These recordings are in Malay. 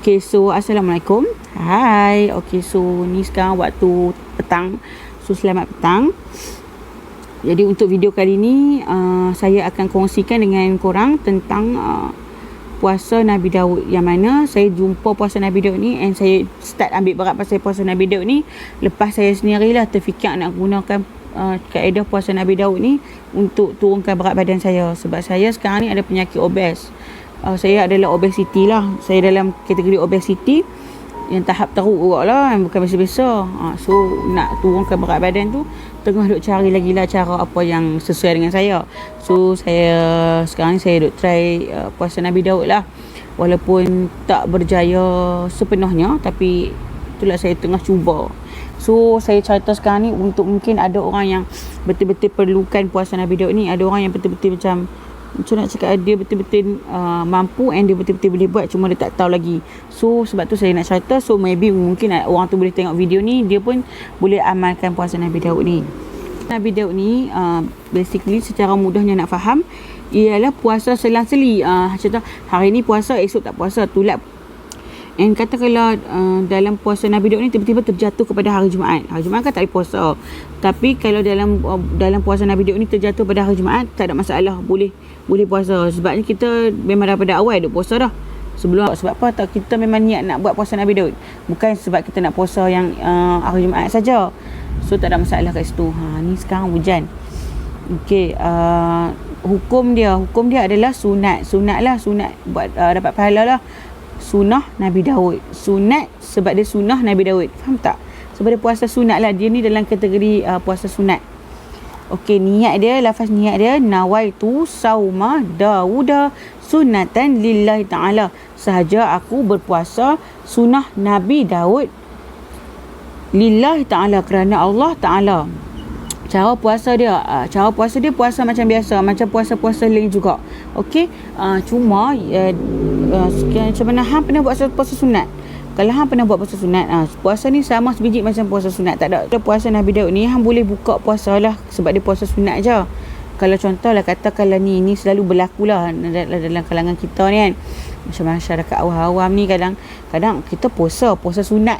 Okay, so Assalamualaikum. Hai. Okay, so ni sekarang waktu petang. So selamat petang. Jadi untuk video kali ni saya akan kongsikan dengan korang tentang puasa Nabi Daud, yang mana saya jumpa puasa Nabi Daud ni and saya start ambil berat pasal puasa Nabi Daud ni lepas saya sendirilah terfikir nak gunakan kaedah puasa Nabi Daud ni untuk turunkan berat badan saya, sebab saya sekarang ni ada penyakit obes. Saya adalah obesity lah. Saya dalam kategori obesity yang tahap teruk juga lah, yang bukan biasa-biasa. So nak turunkan berat badan tu tengah duk cari lagi lah cara apa yang sesuai dengan saya. So saya sekarang ni saya duk try puasa Nabi Daud lah, walaupun tak berjaya sepenuhnya, tapi itulah saya tengah cuba. So saya cerita sekarang ni untuk mungkin ada orang yang betul-betul perlukan puasa Nabi Daud ni. Ada orang yang betul-betul macam nak cakap, dia betul-betul mampu and dia betul-betul boleh buat, cuma dia tak tahu lagi. So sebab tu saya nak cerita. So maybe mungkin orang tu boleh tengok video ni, dia pun boleh amalkan puasa Nabi Daud ni. Nabi Daud ni basically secara mudahnya nak faham, ialah puasa selang-seli. Contoh hari ni puasa, esok tak puasa, tulat. And katakanlah dalam puasa Nabi Daud ni tiba-tiba terjatuh kepada hari Jumaat. Hari Jumaat kan tak ada puasa. Tapi kalau dalam puasa Nabi Daud ni terjatuh pada hari Jumaat, tak ada masalah, boleh puasa. Sebabnya kita memang daripada awal duk puasa dah. Sebab apa? Tak, kita memang niat nak buat puasa Nabi Daud. Bukan sebab kita nak puasa yang hari Jumaat saja. So tak ada masalah kat situ. Ni sekarang hujan. Okey, hukum dia adalah sunat buat dapat pahala lah. Sunnah Nabi Daud. Sunat sebab dia sunnah Nabi Daud. Faham tak? Sebab dia puasa sunat lah. Dia ni dalam kategori puasa sunat. Okey, niat dia, lafaz niat dia, nawaitu sauma Dauda sunatan lillahi ta'ala. Sahaja aku berpuasa sunnah Nabi Daud lillahi ta'ala, kerana Allah Ta'ala. Cara puasa dia puasa macam biasa, macam puasa-puasa lain juga. Okey, cuma macam mana hang pernah buat puasa sunat? Kalau hang pernah buat puasa sunat, puasa ni sama sebiji macam puasa sunat. Tak ada puasa Nabi Daud ni hang boleh buka puasa lah, sebab dia puasa sunat je. Kalau contohlah katakanlah ni selalu berlaku lah dalam kalangan kita ni kan, macam masyarakat awam-awam ni, kadang kita puasa sunat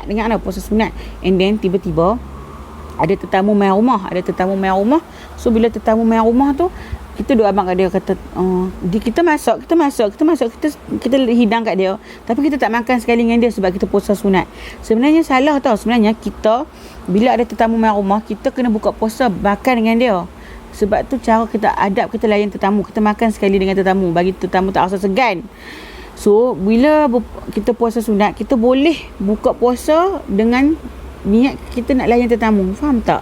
dengan puasa sunat, and then tiba-tiba ada tetamu main rumah. So bila tetamu main rumah tu, kita duk abang kat dia, kata kita masak, kita hidang kat dia, tapi kita tak makan sekali dengan dia sebab kita puasa sunat. Sebenarnya salah tau. Sebenarnya kita bila ada tetamu main rumah, kita kena buka puasa makan dengan dia. Sebab tu cara kita adab, kita layan tetamu, kita makan sekali dengan tetamu, bagi tetamu tak rasa segan. So bila kita puasa sunat, kita boleh buka puasa dengan niat kita nak layan tetamu. Faham tak?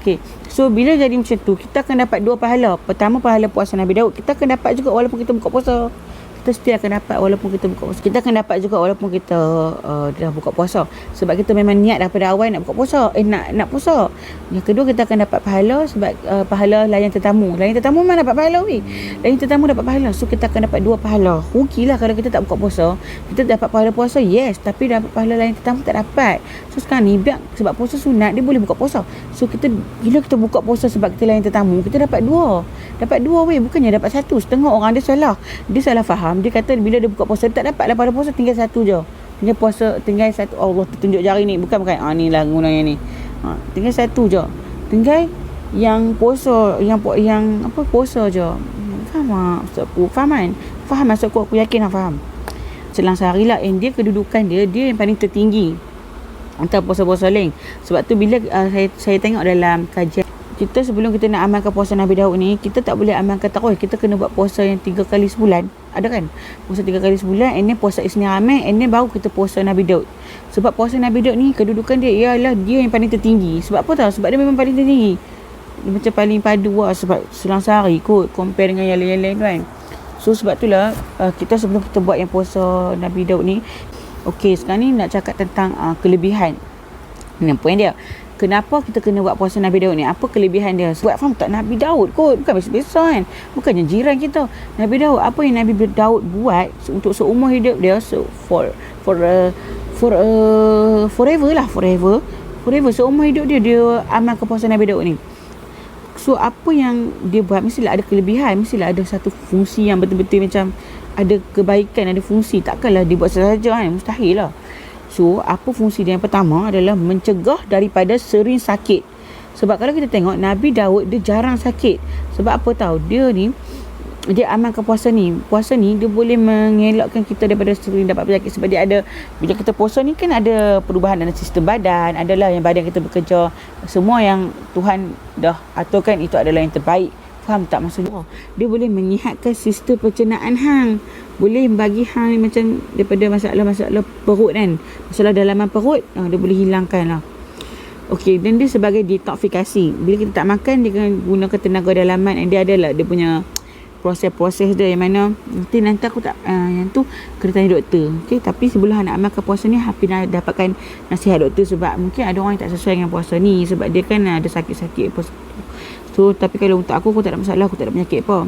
Okey. So bila jadi macam tu, kita akan dapat dua pahala. Pertama, pahala puasa Nabi Daud. Kita akan dapat juga walaupun kita buka puasa. Kita still akan dapat walaupun kita buka puasa. Kita akan dapat juga walaupun kita dah buka puasa. Sebab kita memang niat daripada awal nak buka puasa. Nak puasa. Yang kedua, kita akan dapat pahala sebab pahala layan tetamu. Layan tetamu memang dapat pahala weh. Layan tetamu dapat pahala. So kita akan dapat dua pahala. Rugilah kalau kita tak buka puasa. Kita dapat pahala puasa, yes, tapi dapat pahala layan tetamu tak dapat. So sekarang ni sebab puasa sunat, dia boleh buka puasa. So bila kita buka puasa sebab kita layan tetamu, kita dapat dua weh, bukannya dapat satu. Setengah orang dia salah faham. Dia kata bila dia buka puasa, dia tak dapat lah pahala puasa, tinggal satu je. Tinggal satu. Allah tunjuk jari ni. Bukan. Ni lah gunanya ni. Tinggal satu je. Tinggal yang puasa, yang apa, puasa je. Faham tak? Faham kan? Faham maksud aku yakin lah faham. Selang sehari lah, and dia kedudukan dia yang paling tertinggi antara puasa-puasa lain. Sebab tu bila saya tengok dalam kajian, kita sebelum kita nak amalkan puasa Nabi Daud ni, kita tak boleh amalkan tarawih. Kita kena buat puasa yang 3 kali sebulan. Ada kan? Puasa 3 kali sebulan, and then puasa Isnin Ramai, and then baru kita puasa Nabi Daud. Sebab puasa Nabi Daud ni, kedudukan dia ialah dia yang paling tertinggi. Sebab apa tahu? Sebab dia memang paling tertinggi. Dia macam paling padu lah, sebab selang sehari kot compare dengan yang lain-lain kan. So sebab itulah kita sebelum kita buat yang puasa Nabi Daud ni, okey, sekarang ni nak cakap tentang kelebihan. Ini poin dia. Kenapa kita kena buat puasa Nabi Daud ni? Apa kelebihan dia? Sebab faham tak, Nabi Daud kot, bukan biasa-biasa kan. Bukannya jiran kita. Nabi Daud, apa yang Nabi Daud buat untuk seumur hidup dia, forever lah, forever seumur hidup dia amalkan puasa Nabi Daud ni. So apa yang dia buat, mestilah ada kelebihan, mestilah ada satu fungsi yang betul-betul macam ada kebaikan, ada fungsi. Takkanlah dia buat saja kan, mustahil lah. So apa fungsi dia? Yang pertama adalah mencegah daripada sering sakit. Sebab kalau kita tengok Nabi Daud, dia jarang sakit. Sebab apa tahu? Dia amalkan puasa ni. Puasa ni dia boleh mengelakkan kita daripada sering dapat penyakit. Sebab dia ada, bila kita puasa ni kan ada perubahan dalam sistem badan, adalah yang badan kita bekerja. Semua yang Tuhan dah aturkan itu adalah yang terbaik. Faham tak maksudnya? Dia boleh menyihatkan sistem pencernaan hang. Boleh bagi hang macam daripada masalah-masalah perut kan. Masalah dalaman perut, dia boleh hilangkan lah. Okey, dan dia sebagai detoksifikasi. Bila kita tak makan, dia akan gunakan tenaga dalaman, and dia adalah dia punya proses-proses dia yang mana nanti aku tak yang tu kena tanya doktor. Okey, tapi sebelum nak amalkan puasa ni, Hafiz nak dapatkan nasihat doktor, sebab mungkin ada orang yang tak sesuai dengan puasa ni sebab dia kan ada sakit-sakit apa. So tapi kalau untuk aku tak ada masalah, aku tak ada penyakit apa,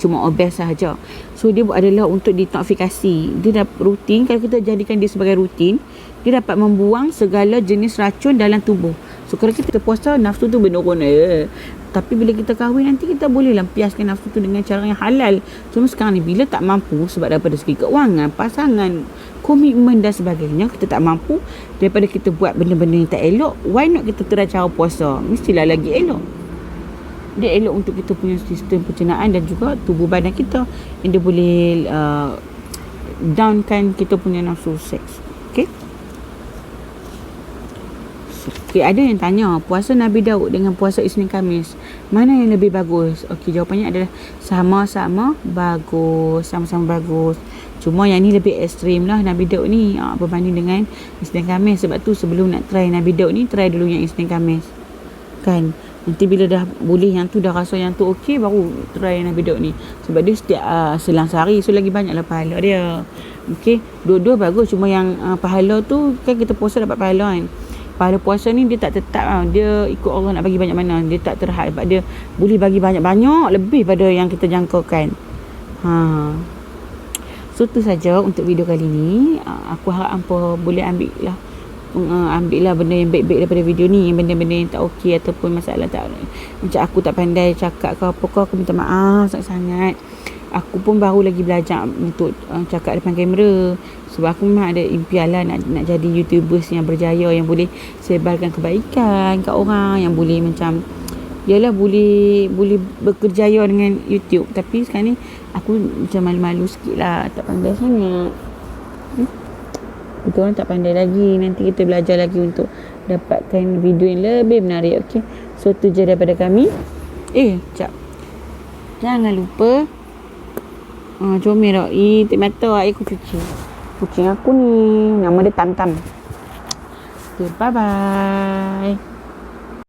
cuma obes sahaja. So dia adalah untuk detoksifikasi. Dia dah rutin. Kalau kita jadikan dia sebagai rutin, dia dapat membuang segala jenis racun dalam tubuh. So kalau kita puasa, nafsu tu menurun. Tapi bila kita kahwin nanti, kita boleh lampiaskan nafsu tu dengan cara yang halal. Cuma sekarang ni bila tak mampu, sebab daripada segi keuangan, pasangan, komitmen dan sebagainya, kita tak mampu, daripada kita buat benda-benda yang tak elok, why not kita try cara puasa? Mestilah lagi elok. Dia elok untuk kita punya sistem pencernaan dan juga tubuh badan kita, yang dia boleh downkan kita punya nafsu seks. Okay? Okay, ada yang tanya, puasa Nabi Daud dengan puasa Isnin Khamis, mana yang lebih bagus? Okey, jawapannya adalah sama-sama bagus. Sama-sama bagus. Cuma yang ni lebih ekstrim lah, Nabi Daud ni berbanding dengan Isnin Khamis. Sebab tu sebelum nak try Nabi Daud ni, try dulu yang Isnin Khamis. Kan? Nanti bila dah boleh yang tu, dah rasa yang tu okey, baru try Nabi Daud ni. Sebab dia setiap selang sehari, so lagi banyaklah pahala dia. Okey, dua-dua bagus. Cuma yang pahala tu kan, kita puasa dapat pahala kan. Pahala puasa ni dia tak tetap lah. Dia ikut Allah nak bagi banyak mana. Dia tak terhad. Sebab dia boleh bagi banyak-banyak lebih pada yang kita jangkaukan. So tu saja untuk video kali ni. Aku harap hampa boleh ambil lah benda yang baik-baik daripada video ni. Benda-benda yang tak okey ataupun masalah tak, macam aku tak pandai cakap ke apa ke, aku minta maaf sangat-sangat. Aku pun baru lagi belajar untuk cakap depan kamera. Sebab aku memang ada impian lah nak jadi YouTubers yang berjaya, yang boleh sebarkan kebaikan kat orang, yang boleh macam, yalah, boleh berkerjaya dengan YouTube. Tapi sekarang ni aku macam malu-malu sikit lah, tak pandai sangat. Kita orang tak pandai lagi. Nanti kita belajar lagi untuk dapatkan video yang lebih menarik. Okay, so tu je daripada kami. Sekejap, jangan lupa comel tik mata aku cuci. Kucing aku ni nama dia Tam Tam. Okay, bye bye.